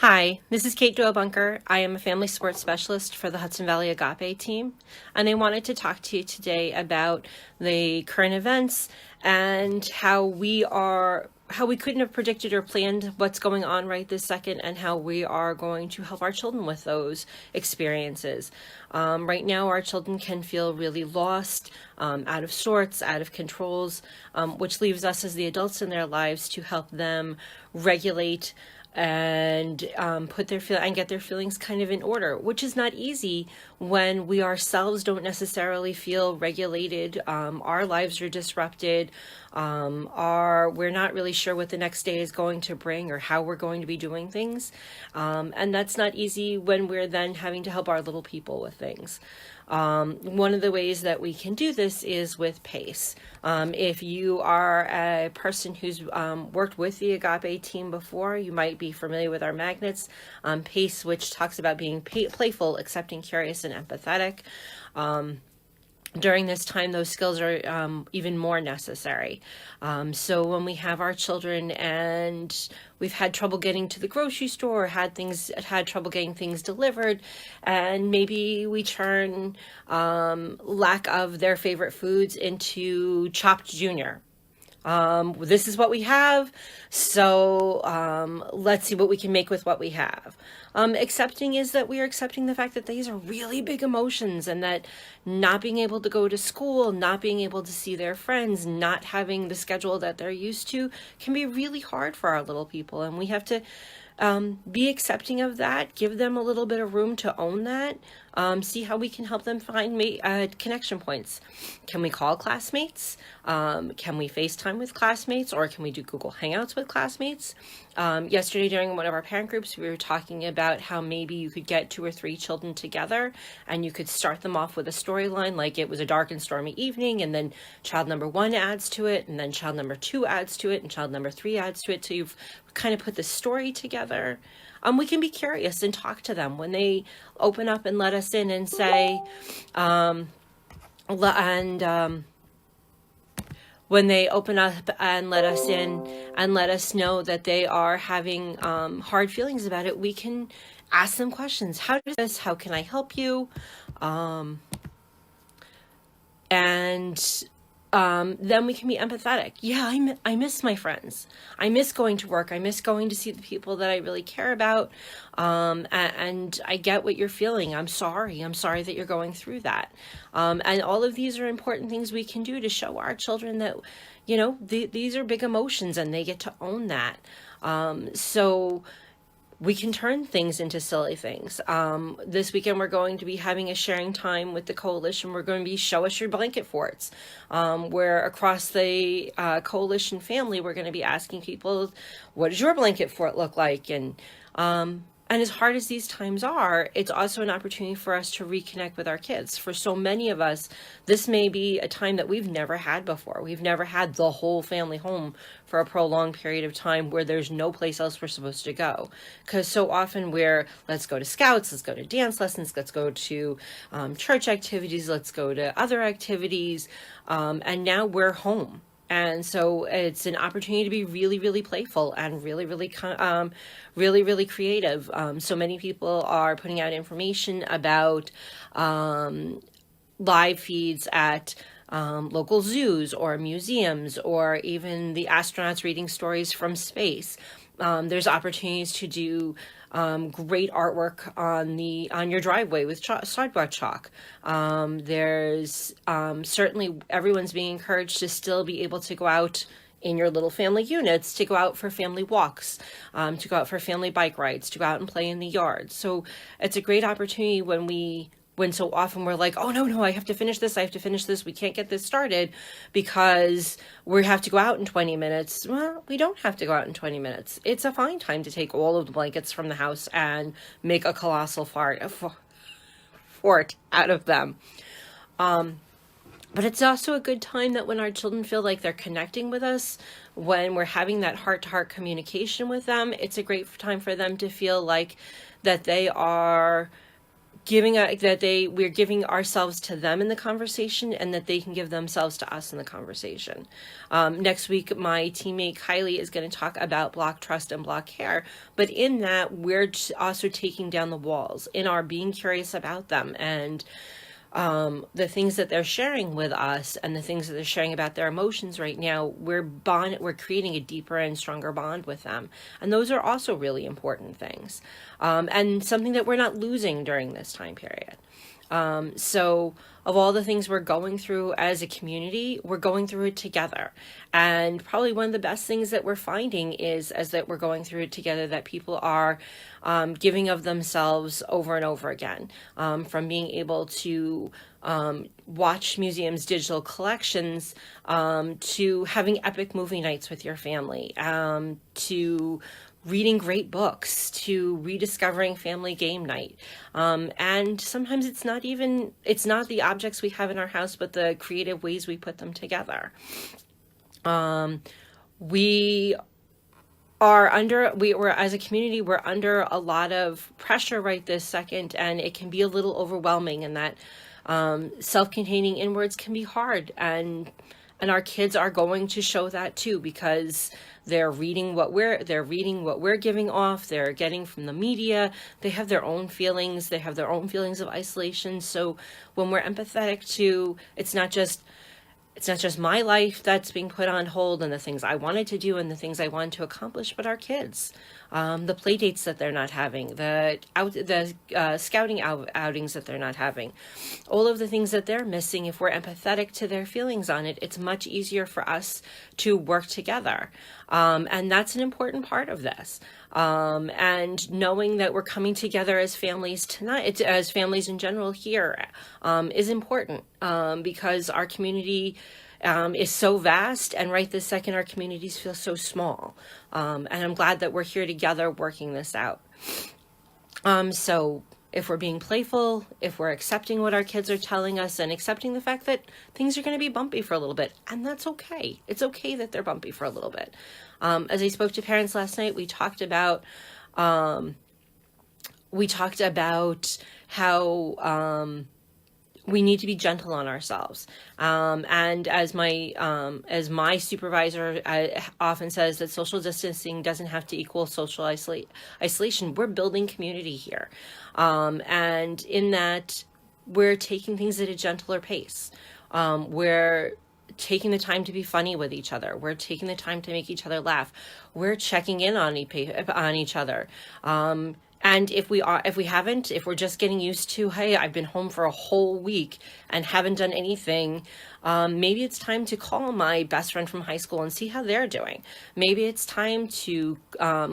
Hi, this is Kate Doyle-Bunker. I am a family sports specialist for the Hudson Valley Agape team, and I wanted to talk to you today about the current events and how we couldn't have predicted or planned what's going on right this second, and how we are going to help our children with those experiences. Right now, our children can feel really lost, out of sorts, out of controls, which leaves us as the adults in their lives to help them regulate and get their feelings kind of in order, which is not easy when we ourselves don't necessarily feel regulated. Our lives are disrupted. We're not really sure what the next day is going to bring or how we're going to be doing things. And that's not easy when we're then having to help our little people with things. One of the ways that we can do this is with PACE. If you are a person who's worked with the Agape team before, you might be familiar with our magnets. PACE, which talks about being playful, accepting, curious, and empathetic. During this time, those skills are even more necessary. So when we have our children and we've had trouble getting to the grocery store, had trouble getting things delivered, and maybe we turn lack of their favorite foods into chopped junior. This is what we have, so let's see what we can make with what we have. Accepting is that we are accepting the fact that these are really big emotions, and that not being able to go to school, not being able to see their friends, not having the schedule that they're used to can be really hard for our little people, and we have to be accepting of that, give them a little bit of room to own that, see how we can help them find connection points. Can we call classmates? Can we FaceTime with classmates, or can we do Google Hangouts with classmates? Yesterday during one of our parent groups, we were talking about how maybe you could get 2 or 3 children together and you could start them off with a storyline, like it was a dark and stormy evening, and then child number 1 adds to it, and then child number 2 adds to it, and child number 3 adds to it. So you've kind of put the story together. We can be curious and talk to them when they open up and let us in and say, when they open up and let us in and let us know that they are having hard feelings about it, we can ask them questions. How does this? How can I help you? Then we can be empathetic. Yeah, I miss my friends. I miss going to work. I miss going to see the people that I really care about. And I get what you're feeling. I'm sorry. I'm sorry that you're going through that. And all of these are important things we can do to show our children that, these are big emotions and they get to own that. So we can turn things into silly things. This weekend, we're going to be having a sharing time with the coalition. We're going to be Show Us Your Blanket Forts, where across the coalition family, we're going to be asking people, what does your blanket fort look like? And as hard as these times are, it's also an opportunity for us to reconnect with our kids. For so many of us, this may be a time that we've never had before. We've never had the whole family home for a prolonged period of time where there's no place else we're supposed to go. Because so often let's go to scouts, let's go to dance lessons, let's go to church activities, let's go to other activities, and now we're home. And so it's an opportunity to be really, really playful and really, really creative. So many people are putting out information about live feeds at local zoos or museums, or even the astronauts reading stories from space. There's opportunities to do great artwork on your driveway with sidewalk chalk. There's certainly, everyone's being encouraged to still be able to go out in your little family units, to go out for family walks, to go out for family bike rides, to go out and play in the yard. So it's a great opportunity when so often we're like, oh, no, I have to finish this, we can't get this started because we have to go out in 20 minutes. Well, we don't have to go out in 20 minutes. It's a fine time to take all of the blankets from the house and make a colossal fort out of them. But it's also a good time that when our children feel like they're connecting with us, when we're having that heart-to-heart communication with them, it's a great time for them to feel like that they are we're giving ourselves to them in the conversation, and that they can give themselves to us in the conversation. Next week, my teammate Kylie is going to talk about block trust and block care, but in that, we're also taking down the walls in our being curious about them, and the things that they're sharing with us and the things that they're sharing about their emotions right now, we're creating a deeper and stronger bond with them. And those are also really important things. And something that we're not losing during this time period. So of all the things we're going through as a community, we're going through it together. And probably one of the best things that we're finding is, as that we're going through it together, that people are giving of themselves over and over again, from being able to watch museums' digital collections, to having epic movie nights with your family, to reading great books, to rediscovering family game night. And sometimes it's not the objects we have in our house, but the creative ways we put them together. We as a community, we're under a lot of pressure right this second, and it can be a little overwhelming, and that self-containing inwards can be hard, and our kids are going to show that too, because they're reading what we're giving off, they're getting from the media, they have their own feelings, of isolation. So when we're empathetic to, it's not just my life that's being put on hold and the things I wanted to do and the things I wanted to accomplish, but our kids, the play dates that they're not having, the scouting outings that they're not having, all of the things that they're missing. If we're empathetic to their feelings on it, it's much easier for us to work together. And that's an important part of this. And knowing that we're coming together as families tonight, as families in general here, is important, because our community is so vast, and right this second our communities feel so small. And I'm glad that we're here together working this out. So if we're being playful, if we're accepting what our kids are telling us, and accepting the fact that things are going to be bumpy for a little bit, and that's okay. It's okay that they're bumpy for a little bit. As I spoke to parents last night, we talked about how we need to be gentle on ourselves. And as my supervisor often says, that social distancing doesn't have to equal social isolation. We're building community here. And in that, we're taking things at a gentler pace. We're taking the time to be funny with each other. We're taking the time to make each other laugh. We're checking in on each other. And if we're just getting used to, hey, I've been home for a whole week and haven't done anything, maybe it's time to call my best friend from high school and see how they're doing. Maybe it's time to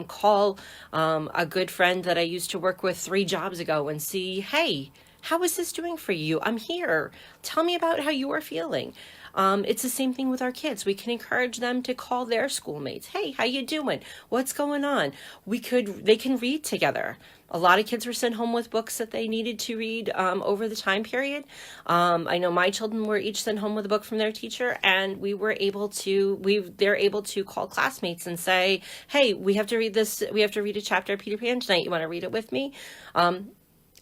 call a good friend that I used to work with 3 jobs ago and see, hey, how is this doing for you? I'm here. Tell me about how you are feeling. It's the same thing with our kids. We can encourage them to call their schoolmates. Hey, how you doing? What's going on? They can read together. A lot of kids were sent home with books that they needed to read over the time period. I know my children were each sent home with a book from their teacher, and they're able to call classmates and say, hey, we have to read a chapter of Peter Pan tonight. You want to read it with me?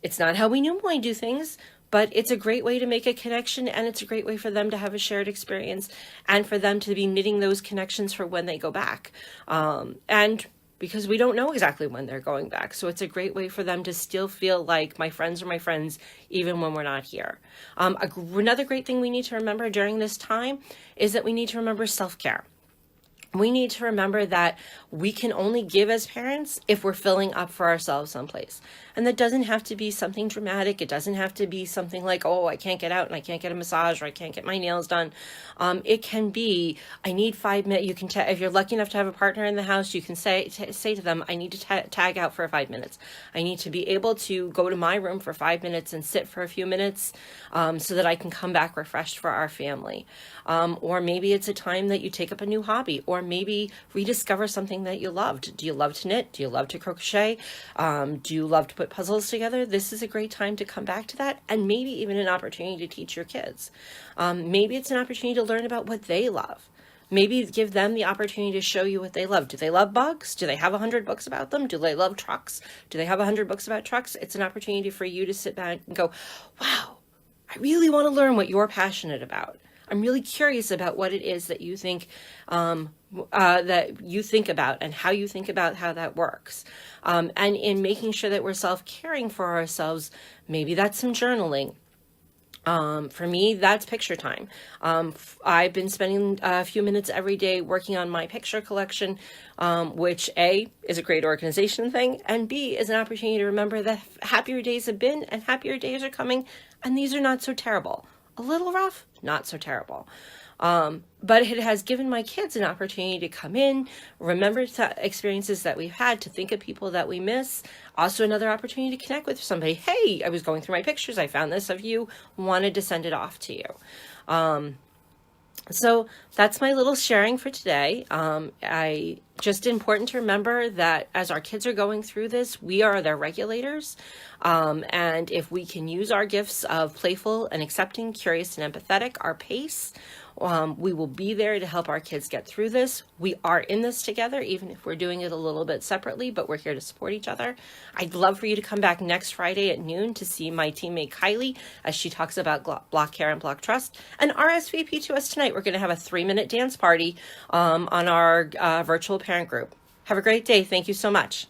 It's not how we normally do things, but it's a great way to make a connection, and it's a great way for them to have a shared experience, and for them to be knitting those connections for when they go back. And because we don't know exactly when they're going back, so it's a great way for them to still feel like my friends are my friends, even when we're not here. Another great thing we need to remember during this time is that we need to remember self-care. We need to remember that we can only give as parents if we're filling up for ourselves someplace. And that doesn't have to be something dramatic. It doesn't have to be something like, oh, I can't get out and I can't get a massage, or I can't get my nails done. It can be, I need 5 minutes. You can, if you're lucky enough to have a partner in the house, you can say to them, I need to tag out for 5 minutes. I need to be able to go to my room for 5 minutes and sit for a few minutes, so that I can come back refreshed for our family. Or maybe it's a time that you take up a new hobby, or maybe rediscover something that you loved. Do you love to knit? Do you love to crochet? Do you love to put puzzles together? This is a great time to come back to that, and maybe even an opportunity to teach your kids. Maybe it's an opportunity to learn about what they love. Maybe give them the opportunity to show you what they love. Do they love bugs? Do they have 100 books about them? Do they love trucks? Do they have 100 books about trucks? It's an opportunity for you to sit back and go, wow, I really want to learn what you're passionate about. I'm really curious about what it is that you think about and how you think about how that works. And in making sure that we're self-caring for ourselves, maybe that's some journaling. For me, that's picture time. I've been spending a few minutes every day working on my picture collection, which A, is a great organization thing, and B, is an opportunity to remember that happier days have been and happier days are coming, and these are not so terrible. A little rough, not so terrible. But it has given my kids an opportunity to come in, remember experiences that we've had, to think of people that we miss. Also another opportunity to connect with somebody. Hey, I was going through my pictures. I found this of you, wanted to send it off to you. So that's my little sharing for today. Just important to remember that as our kids are going through this, we are their regulators. And if we can use our gifts of playful and accepting, curious and empathetic, our pace, we will be there to help our kids get through this. We are in this together, even if we're doing it a little bit separately, but we're here to support each other. I'd love for you to come back next Friday at noon to see my teammate Kylie as she talks about block care and block trust. And RSVP to us tonight. We're going to have a 3-minute dance party on our virtual parent group. Have a great day. Thank you so much.